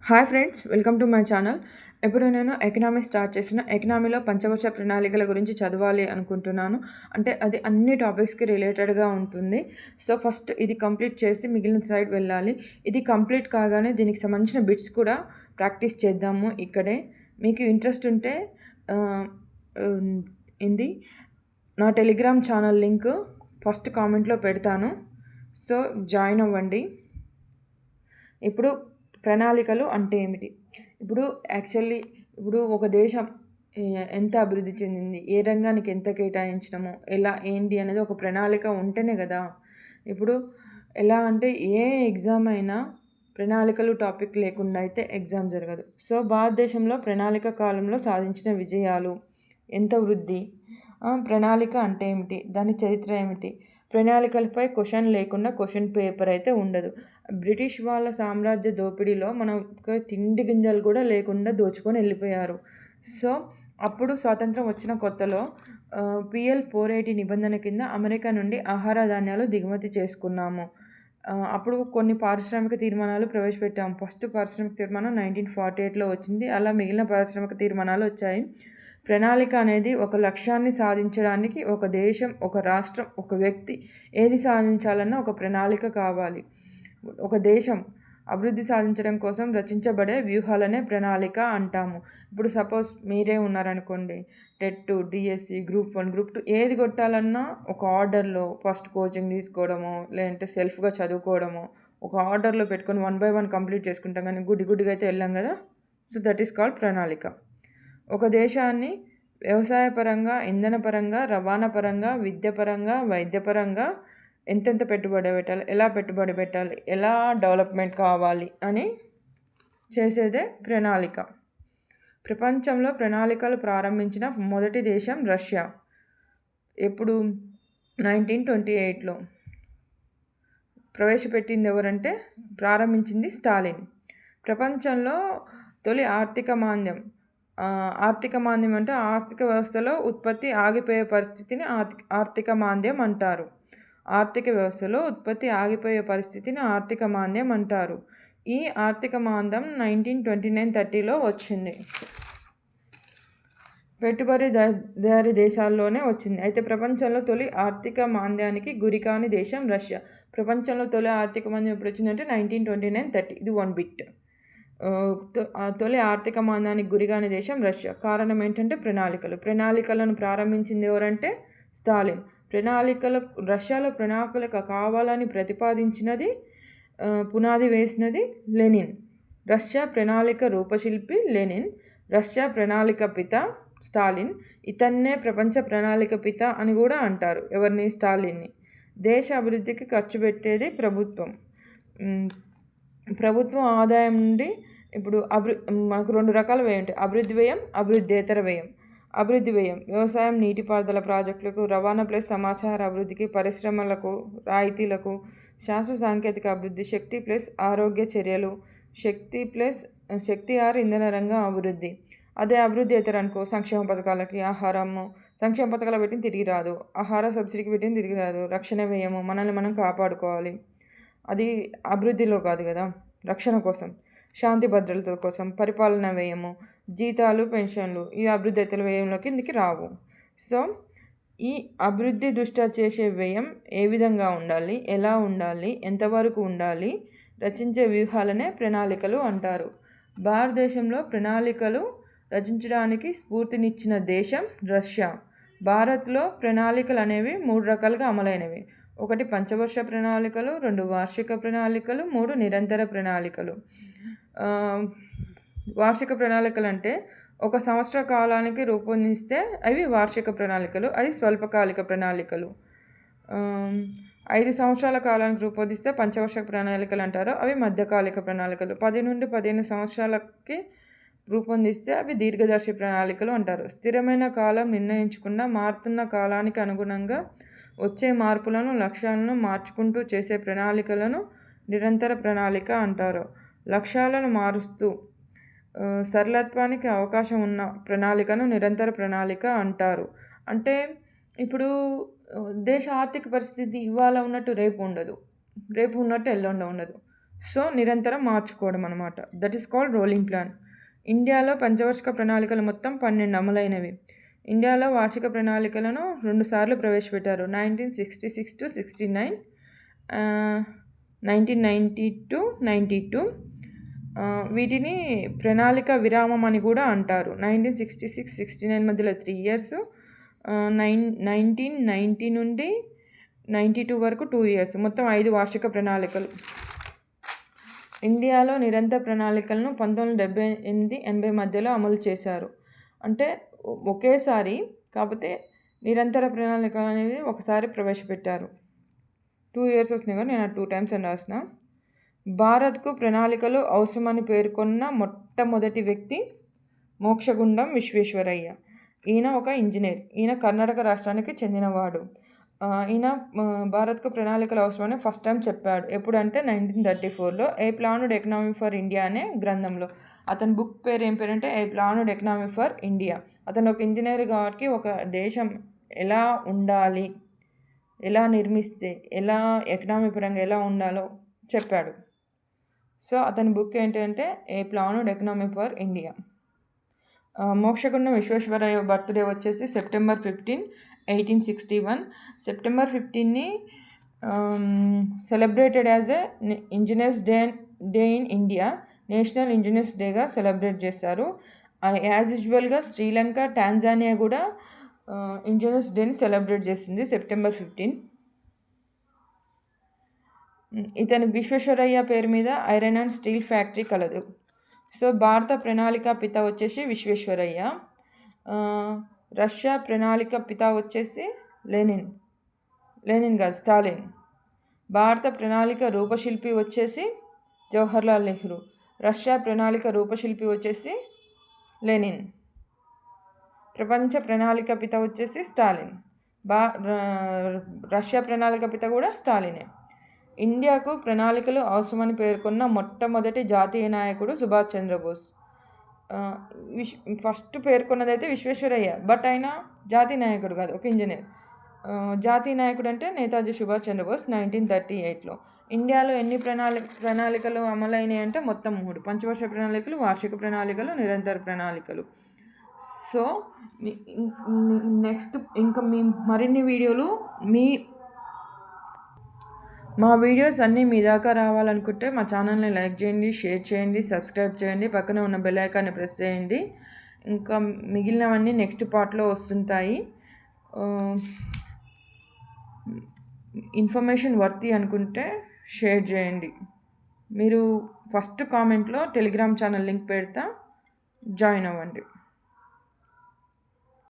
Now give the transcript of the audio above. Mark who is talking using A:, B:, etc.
A: Hi friends, welcome to my channel. ఇప్పుడు నేను economy start చేసిన ఎకనామీలో పంచవర్ష ప్రణాళికల గురించి చదవాలి అనుకుంటున్నాను. అంటే అది అన్ని టాపిక్స్కి రిలేటెడ్గా ఉంటుంది. సో ఫస్ట్ ఇది కంప్లీట్ చేసి మిగిలిన సైడ్ వెళ్ళాలి. ఇది కంప్లీట్ కాగానే దీనికి సంబంధించిన బిట్స్ కూడా ప్రాక్టీస్ చేద్దాము ఇక్కడే. మీకు ఇంట్రెస్ట్ ఉంటే ఇది నా టెలిగ్రామ్ ఛానల్ లింక్ ఫస్ట్ కామెంట్లో పెడతాను. సో జాయిన్ అవ్వండి. ఇప్పుడు ప్రణాళికలు అంటే ఏమిటి? ఇప్పుడు యాక్చువల్లీ ఇప్పుడు ఒక దేశం ఎంత అభివృద్ధి చెందింది, ఏ రంగానికి ఎంత కేటాయించడము, ఎలా ఏంటి అనేది ఒక ప్రణాళిక ఉంటేనే కదా. ఇప్పుడు ఎలా అంటే ఏ ఎగ్జామ్ అయినా ప్రణాళికలు టాపిక్ లేకుండా అయితే ఎగ్జామ్ జరగదు. సో భారతదేశంలో ప్రణాళిక కాలంలో సాధించిన విజయాలు, ఎంత వృద్ధి, ప్రణాళిక అంటే ఏమిటి, దాని చరిత్ర ఏమిటి, ప్రణాళికలపై క్వశ్చన్ లేకుండా క్వశ్చన్ పేపర్ అయితే ఉండదు. బ్రిటిష్ వాళ్ళ సామ్రాజ్య దోపిడీలో మనకు తిండి గింజలు కూడా లేకుండా దోచుకొని వెళ్ళిపోయారు. సో అప్పుడు స్వాతంత్రం వచ్చిన కొత్తలో పిఎల్ 480 నిబంధన కింద అమెరికా నుండి ఆహార ధాన్యాలు దిగుమతి చేసుకున్నాము. అప్పుడు కొన్ని పారిశ్రామిక తీర్మానాలు ప్రవేశపెట్టాము. ఫస్ట్ పారిశ్రామిక తీర్మానం 1948లో వచ్చింది. అలా మిగిలిన పారిశ్రామిక తీర్మానాలు వచ్చాయి. ప్రణాళిక అనేది ఒక లక్ష్యాన్ని సాధించడానికి ఒక దేశం, ఒక రాష్ట్రం, ఒక వ్యక్తి ఏది సాధించాలన్నా ఒక ప్రణాళిక కావాలి. ఒక దేశం అభివృద్ధి సాధించడం కోసం రచించబడే వ్యూహాలనే ప్రణాళిక అంటాము. ఇప్పుడు సపోజ్ మీరే ఉన్నారనుకోండి, టెట్, డిఎస్సి, గ్రూప్ 1, గ్రూప్ 2 ఏది కొట్టాలన్నా ఒక ఆర్డర్లో ఫస్ట్ కోచింగ్ తీసుకోవడమో, లేదంటే సెల్ఫ్గా చదువుకోవడమో, ఒక ఆర్డర్లో పెట్టుకొని 1 by 1 కంప్లీట్ చేసుకుంటాం, కానీ గుడ్డిగా అయితే వెళ్ళాం కదా. సో దట్ ఈస్ కాల్డ్ ప్రణాళిక. ఒక దేశాన్ని వ్యవసాయపరంగా, ఇంధనపరంగా, రవాణా పరంగా, విద్యపరంగా, వైద్యపరంగా ఎంతెంత పెట్టుబడి పెట్టాలి, ఎలా పెట్టుబడి పెట్టాలి, ఎలా డెవలప్మెంట్ కావాలి అని చేసేదే ప్రణాళిక. ప్రపంచంలో ప్రణాళికలు ప్రారంభించిన మొదటి దేశం రష్యా. ఎప్పుడు? 1928లో ప్రవేశపెట్టింది ఎవరంటే, ప్రారంభించింది స్టాలిన్. ప్రపంచంలో తొలి ఆర్థిక మాంద్యం అంటే ఆర్థిక వ్యవస్థలో ఉత్పత్తి ఆగిపోయే పరిస్థితిని ఆర్థిక మాంద్యం అంటారు. ఆర్థిక వ్యవస్థలో ఉత్పత్తి ఆగిపోయే పరిస్థితిని ఆర్థిక మాంద్యం అంటారు. ఈ ఆర్థిక మాంద్యం 1929-30లో వచ్చింది. పెట్టుబడిదారీ దేశాల్లోనే వచ్చింది. అయితే ప్రపంచంలో తొలి ఆర్థిక మాంద్యానికి గురికాని దేశం రష్యా. ప్రపంచంలో తొలి ఆర్థిక మాంద్యం ఎప్పుడు వచ్చిందంటే 1929-30. ఇది 1 బిట్. తొలి ఆర్థిక మాంద్యానికి గురికాని దేశం రష్యా. కారణం ఏంటంటే ప్రణాళికలను ప్రారంభించింది ఎవరంటే స్టాలిన్. రష్యాలో ప్రణాళిక కావాలని ప్రతిపాదించినది, పునాది వేసినది లెనిన్. రష్యా ప్రణాళిక రూపశిల్పి లెనిన్. రష్యా ప్రణాళిక పిత స్టాలిన్. ఇతన్నే ప్రపంచ ప్రణాళిక పిత అని కూడా అంటారు. ఎవరిని? స్టాలిన్ని. దేశ అభివృద్ధికి ఖర్చు పెట్టేది ప్రభుత్వం. ప్రభుత్వం ఆదాయం నుండి ఇప్పుడు మనకు 2 రకాల వ్యయం ఉంటాయి: అభివృద్ధి వ్యయం, అభివృద్ధేతర వ్యయం. అభివృద్ధి వ్యయం వ్యవసాయం, నీటిపారుదల ప్రాజెక్టులకు, రవాణా ప్లస్ సమాచార అభివృద్ధికి, పరిశ్రమలకు, రాయితీలకు, శాస్త్ర సాంకేతిక అభివృద్ధి, శక్తి ప్లస్ ఆరోగ్య చర్యలు, శక్తి ఇంధన రంగం అభివృద్ధి. అదే అభివృద్ధేతర అనుకో, సంక్షేమ పథకాలకి, ఆహారము, సంక్షేమ పథకాలు పెట్టింది తిరిగి రాదు, ఆహార సబ్సిడీకి పెట్టింది తిరిగి రాదు, రక్షణ వ్యయము, మనల్ని మనం కాపాడుకోవాలి, అది అభివృద్ధిలో కాదు కదా, రక్షణ కోసం, శాంతి భద్రతల కోసం, పరిపాలన వ్యయము, జీతాలు, పెన్షన్లు, ఈ అభివృద్ధేతర వ్యయంలో కిందికి రావు. సో ఈ అభివృద్ధి దృష్ట్యా చేసే వ్యయం ఏ విధంగా ఉండాలి, ఎలా ఉండాలి, ఎంతవరకు ఉండాలి, రచించే వ్యూహాలనే ప్రణాళికలు అంటారు. భారతదేశంలో ప్రణాళికలు రచించడానికి స్ఫూర్తినిచ్చిన దేశం రష్యా. భారత్లో ప్రణాళికలు అనేవి 3 రకాలుగా అమలైనవి. 1 పంచవర్ష ప్రణాళికలు, 2 వార్షిక ప్రణాళికలు, 3 నిరంతర ప్రణాళికలు. వార్షిక ప్రణాళికలు అంటే 1 సంవత్సర కాలానికి రూపొందిస్తే అవి వార్షిక ప్రణాళికలు, అది స్వల్పకాలిక ప్రణాళికలు. 5 సంవత్సరాల కాలానికి రూపొందిస్తే పంచవర్ష ప్రణాళికలు అంటారు, అవి మధ్యకాలిక ప్రణాళికలు. 10 నుండి 15 సంవత్సరాలకి రూపొందిస్తే అవి దీర్ఘదర్శి ప్రణాళికలు అంటారు. స్థిరమైన కాలం నిర్ణయించకుండా మారుతున్న కాలానికి అనుగుణంగా వచ్చే మార్పులను, లక్ష్యాలను మార్చుకుంటూ చేసే ప్రణాళికలను నిరంతర ప్రణాళిక అంటారు. లక్ష్యాలను మారుస్తూ సరళత్వానికి అవకాశం ఉన్న ప్రణాళికను నిరంతర ప్రణాళిక అంటారు. అంటే ఇప్పుడు దేశ ఆర్థిక పరిస్థితి ఇవాళ ఉన్నట్టు రేపు ఉండదు, రేపు ఉన్నట్టు ఎల్లుండి ఉండదు. సో నిరంతరం మార్చుకోవడం అనమాట. That is called rolling plan. ఇండియాలో పంచవార్షిక ప్రణాళికలు మొత్తం 12 అమలైనవి. ఇండియాలో వార్షిక ప్రణాళికలను 2 సార్లు ప్రవేశపెట్టారు. 1966-69, 1990-92. వీటిని ప్రణాళిక విరామం అని కూడా అంటారు. 1966-69 మధ్యలో 3 years, 1990 నుండి 92 వరకు 2 years, మొత్తం 5 వార్షిక ప్రణాళికలు. ఇండియాలో నిరంతర ప్రణాళికలను 1978-80 మధ్యలో అమలు చేశారు. అంటే ఒకేసారి, కాకపోతే నిరంతర ప్రణాళికలు అనేవి ఒకసారి ప్రవేశపెట్టారు. 2 years వస్తున్నాయి కదా, నేను 2 times అని రాసిన. భారత్కు ప్రణాళికలు అవసరమని పేర్కొన్న మొట్టమొదటి వ్యక్తి మోక్షగుండం విశ్వేశ్వరయ్య. ఈయన ఒక ఇంజనీర్. ఈయన కర్ణాటక రాష్ట్రానికి చెందినవాడు. ఈయన భారత్కు ప్రణాళికలు అవసరమని ఫస్ట్ టైం చెప్పాడు. ఎప్పుడంటే 1934లో ఏ ప్లాన్డ్ ఎకనామీ ఫర్ ఇండియా అనే గ్రంథంలో. అతని బుక్ పేరు ఏం పేరంటే ఏ ప్లాన్డ్ ఎకనామీ ఫర్ ఇండియా. అతను ఒక ఇంజనీర్ కాబట్టి ఒక దేశం ఎలా ఉండాలి, ఎలా నిర్మిస్తే, ఎలా ఎకనామీ పరంగా ఎలా ఉండాలో చెప్పాడు. సో అతని బుక్ ఏంటంటే a planned economy for India. Mokshagundam Visvesvaraya birthday వచ్చేసి September 15, 1861. September 15ని celebrated as a engineers day in India, national engineers డేగా సెలబ్రేట్ చేస్తారు. యాజ్ యూజువల్గా శ్రీలంక, టాంజానియా కూడా ఇంజనీర్స్ డేని సెలబ్రేట్ చేస్తుంది September 15. ఇతని విశ్వేశ్వరయ్య పేరు మీద ఐరన్ అండ్ స్టీల్ ఫ్యాక్టరీ కలదు. సో భారత ప్రణాళిక పిత వచ్చేసి విశ్వేశ్వరయ్య. రష్యా ప్రణాళిక పిత వచ్చేసి లెనిన్ కాదు, స్టాలిన్. భారత ప్రణాళిక రూపశిల్పి వచ్చేసి జవహర్లాల్ నెహ్రూ. రష్యా ప్రణాళిక రూపశిల్పి వచ్చేసి లెనిన్. ప్రపంచ ప్రణాళిక పిత వచ్చేసి స్టాలిన్. రష్యా ప్రణాళిక పిత కూడా స్టాలినే. ఇండియాకు ప్రణాళికలు అవసరమని పేర్కొన్న మొట్టమొదటి జాతీయ నాయకుడు సుభాష్ చంద్రబోస్. ఫస్ట్ పేర్కొన్నదైతే విశ్వేశ్వరయ్య, బట్ ఆయన జాతీయ నాయకుడు కాదు, ఒక ఇంజనీర్. జాతీయ నాయకుడు అంటే నేతాజీ సుభాష్ చంద్రబోస్ 1938లో. ఇండియాలో ఎన్ని ప్రణాళికలు అమలైనాయి అంటే మొత్తం 3: పంచవర్ష ప్రణాళికలు, వార్షిక ప్రణాళికలు, నిరంతర ప్రణాళికలు. సో నెక్స్ట్ ఇంకా మరిన్ని వీడియోలు మా వీడియోస్ అన్నీ మీ దాకా రావాలనుకుంటే మా ఛానల్ని లైక్ చేయండి, షేర్ చేయండి, సబ్స్క్రైబ్ చేయండి, పక్కనే ఉన్న బెల్ ఐకాన్ని ప్రెస్ చేయండి. ఇంకా మిగిలినవన్నీ నెక్స్ట్ పార్ట్లో వస్తుంటాయి. ఇన్ఫర్మేషన్ వర్తి అనుకుంటే షేర్ చేయండి. మీరు ఫస్ట్ కామెంట్లో టెలిగ్రామ్ ఛానల్ లింక్ పెడతా, జాయిన్ అవ్వండి.